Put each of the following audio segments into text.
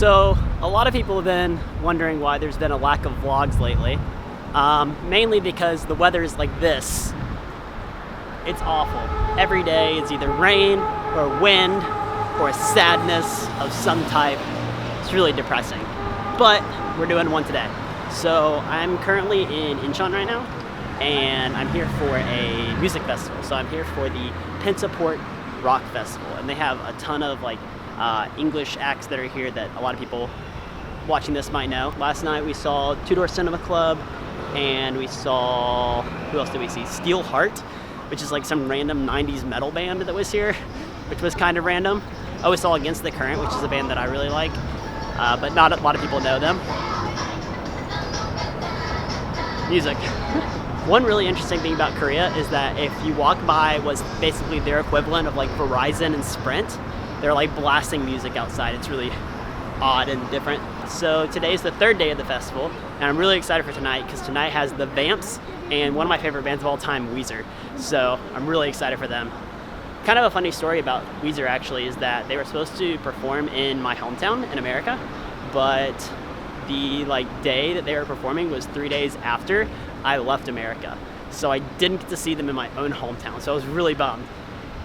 So a lot of people have been wondering why there's been a lack of vlogs lately. Mainly because the weather is like this. It's awful. Every day it's either rain or wind or a sadness of some type. It's really depressing. But we're doing one today. So I'm currently in Incheon right now, and I'm here for a music festival. So I'm here for the Pentaport Rock Festival, and they have a ton of English acts that are here that a lot of people watching this might know. Last night we saw Two Door Cinema Club, and we saw, who else did we see? Steel Heart, which is like some random 90s metal band that was here, which was kind of random. Oh, we saw Against the Current, which is a band that I really like, but not a lot of people know them. Music. One really interesting thing about Korea is that if you walk by what's basically their equivalent of like Verizon and Sprint, they're like blasting music outside. It's really odd and different. So today's the third day of the festival, and I'm really excited for tonight because tonight has the Vamps and one of my favorite bands of all time, Weezer. So I'm really excited for them. Kind of a funny story about Weezer actually is that they were supposed to perform in my hometown in America, but the day that they were performing was 3 days after I left America. So I didn't get to see them in my own hometown. So I was really bummed.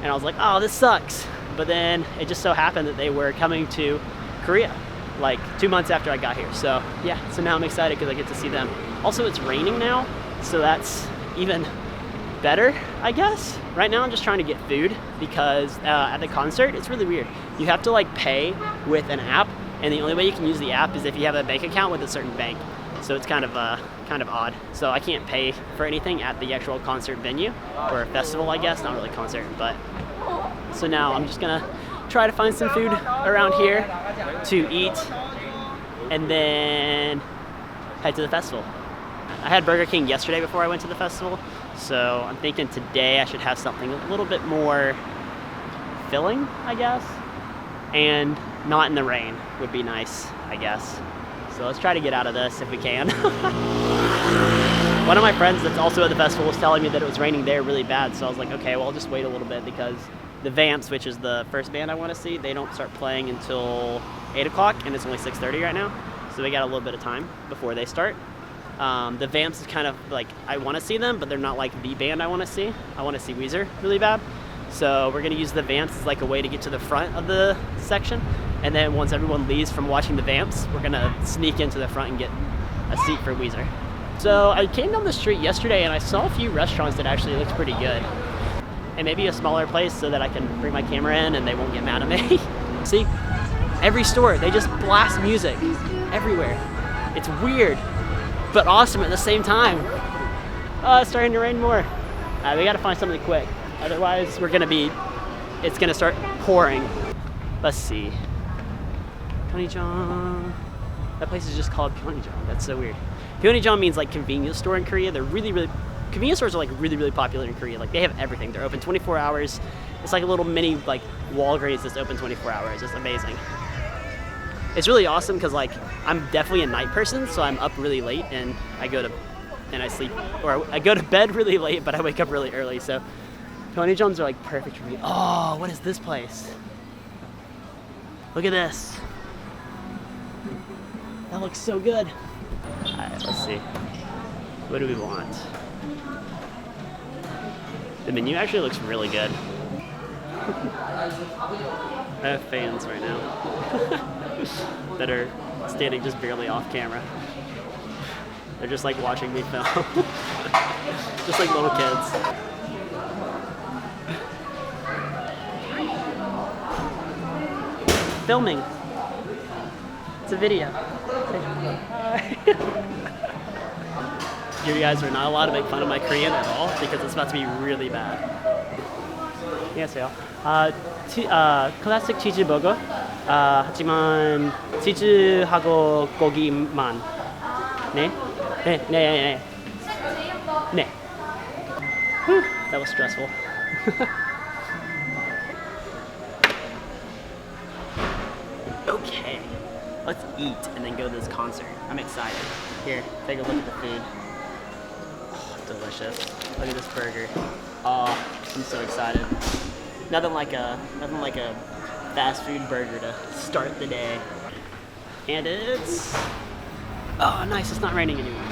And I was like, oh, this sucks. But then it just so happened that they were coming to Korea like 2 months after I got here. So yeah, so now I'm excited because I get to see them. Also, it's raining now, so that's even better, I guess. Right now I'm just trying to get food because at the concert, it's really weird. You have to pay with an app, and the only way you can use the app is if you have a bank account with a certain bank. So it's kind of odd. So I can't pay for anything at the actual concert venue, or festival, I guess. Not really concert, but. So now I'm just gonna try to find some food around here to eat, and then head to the festival. I had Burger King yesterday before I went to the festival, so I'm thinking today I should have something a little bit more filling, I guess, and not in the rain would be nice, I guess. So let's try to get out of this if we can. One of my friends that's also at the festival was telling me that it was raining there really bad, so I was like, okay, well, I'll just wait a little bit because the Vamps, which is the first band I want to see, they don't start playing until 8 o'clock, and it's only 6:30 right now, so we got a little bit of time before they start. The Vamps is kind of I want to see them, but they're not the band I want to see. I want to see Weezer really bad. So we're going to use the Vamps as a way to get to the front of the section, and then once everyone leaves from watching the Vamps, we're going to sneak into the front and get a seat for Weezer. So I came down the street yesterday and I saw a few restaurants that actually looked pretty good. And maybe a smaller place so that I can bring my camera in and they won't get mad at me. See, every store, they just blast music everywhere. It's weird, but awesome at the same time. Oh, it's starting to rain more. We gotta find something quick. Otherwise, it's gonna start pouring. Let's see. Pyeongchang. That place is just called Pyeongchang. That's so weird. Pyeongchang means convenience store in Korea. They're convenience stores are really popular in Korea. They have everything. They're open 24 hours. It's like a little mini Walgreens that's open 24 hours. It's amazing. It's really awesome because I'm definitely a night person, so I'm up really late and I sleep, or I go to bed really late, but I wake up really early. So Pyeongchangs are perfect for me. Oh, what is this place? Look at this. That looks so good. All right, let's see. What do we want? The menu actually looks really good. I have fans right now that are standing just barely off camera. They're just watching me film. Just like little kids. Filming. It's a video. Hi. You guys are not allowed to make fun of my Korean at all because it's about to be really bad. 안녕하세요. 클래식 치즈버거. 하지만 치즈하고 고기만. 네. 네. Whew, that was stressful. Okay, let's eat and then go to this concert. I'm excited. Here, take a look at the food. Oh, delicious. Look at this burger. Oh, I'm so excited. Nothing like a fast food burger to start the day. And it's, oh nice, it's not raining anymore.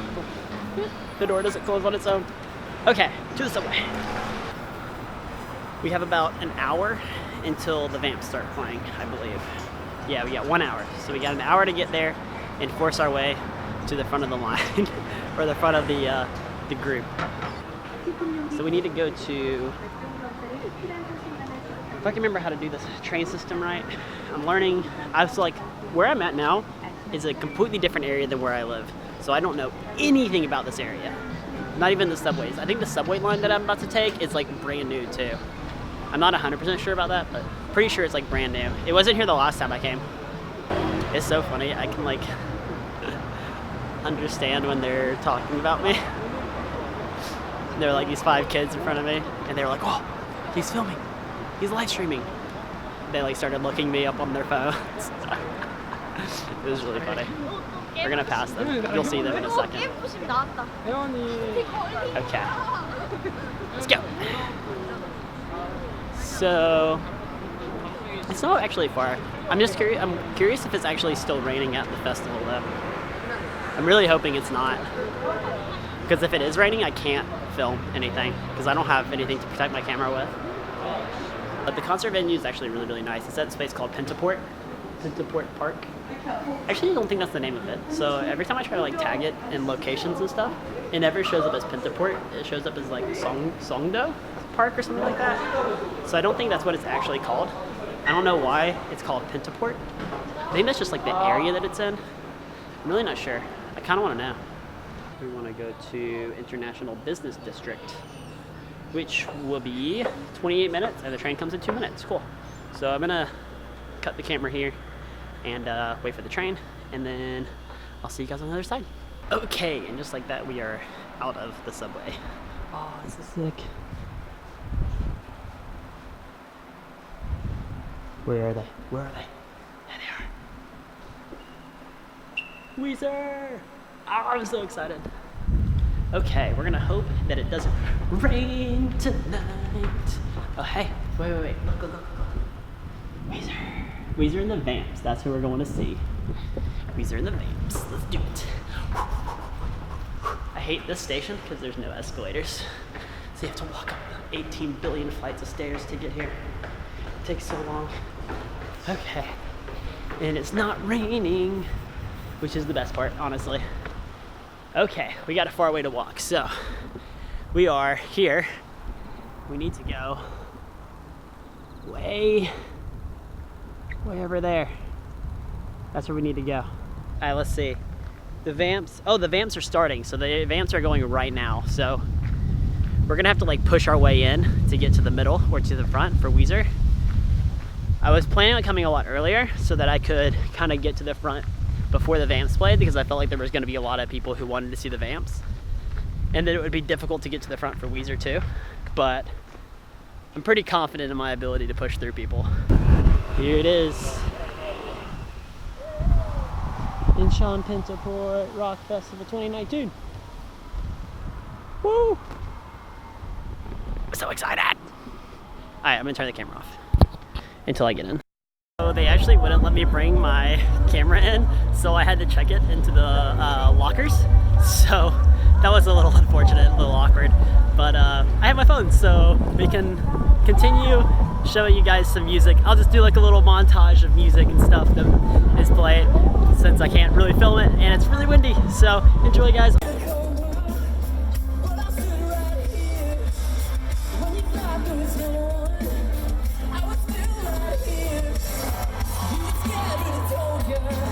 The door doesn't close on its own. Okay, to the subway. We have about an hour until the vamps start playing, I believe. Yeah, we got 1 hour. So we got an hour to get there and force our way to the front of the line, or the front of the group. So we need to go to, if I can remember how to do this train system right, I'm learning. I was like, where I'm at now is a completely different area than where I live. So I don't know anything about this area. Not even the subways. I think the subway line that I'm about to take is like brand new too. I'm not 100% sure about that, but pretty sure it's like brand new. It wasn't here the last time I came. It's so funny. I can like understand when they're talking about me. There were like these 5 kids in front of me, and they were like, "Oh, he's filming. He's live streaming." They like started looking me up on their phones. It was really funny. We're gonna pass them. You'll see them in a second. Okay. Let's go. So it's not actually far. I'm just curious. I'm curious if it's actually still raining at the festival though. I'm really hoping it's not, because if it is raining, I can't film anything because I don't have anything to protect my camera with. But the concert venue is actually really, really nice. It's at this place called Pentaport Park. Actually, I don't think that's the name of it. So every time I try to like tag it in locations and stuff, it never shows up as Pentaport. It shows up as like Songdo Park or something like that. So I don't think that's what it's actually called. I don't know why it's called Pentaport. I think that's just like the area that it's in. I'm really not sure. I kind of want to know. We want to go to International Business District, which will be 28 minutes, and the train comes in 2 minutes. Cool. So I'm gonna cut the camera here and wait for the train, and then I'll see you guys on the other side. Okay, and just like that, we are out of the subway. Oh, this is sick. Where are they? Where are they? There they are. Weezer! Oh, I'm so excited. Okay, we're gonna hope that it doesn't rain tonight. Oh, hey, wait. Look. Weezer and the Vamps, that's who we're going to see. Weezer and the Vamps, let's do it. I hate this station because there's no escalators. So you have to walk up 18 billion flights of stairs to get here. It takes so long. Okay, and it's not raining, which is the best part, honestly. Okay, we got a far way to walk, so we are here. We need to go way over there. That's where we need to go. All right, let's see. The Vamps, oh, the Vamps are starting, so the Vamps are going right now, so we're gonna have to like push our way in to get to the middle or to the front for Weezer. I was planning on coming a lot earlier so that I could kind of get to the front before the Vamps played, because I felt like there was going to be a lot of people who wanted to see the Vamps, and that it would be difficult to get to the front for Weezer too. But I'm pretty confident in my ability to push through people. Here it is. Incheon Pentaport Rock Festival 2019. Woo! I'm so excited! Alright, I'm gonna turn the camera off until I get in. So they actually wouldn't let me bring my camera in, so I had to check it into the lockers. So that was a little unfortunate, a little awkward. But I have my phone, so we can continue showing you guys some music. I'll just do like a little montage of music and stuff that is played, since I can't really film it and it's really windy. So enjoy, guys. Yeah.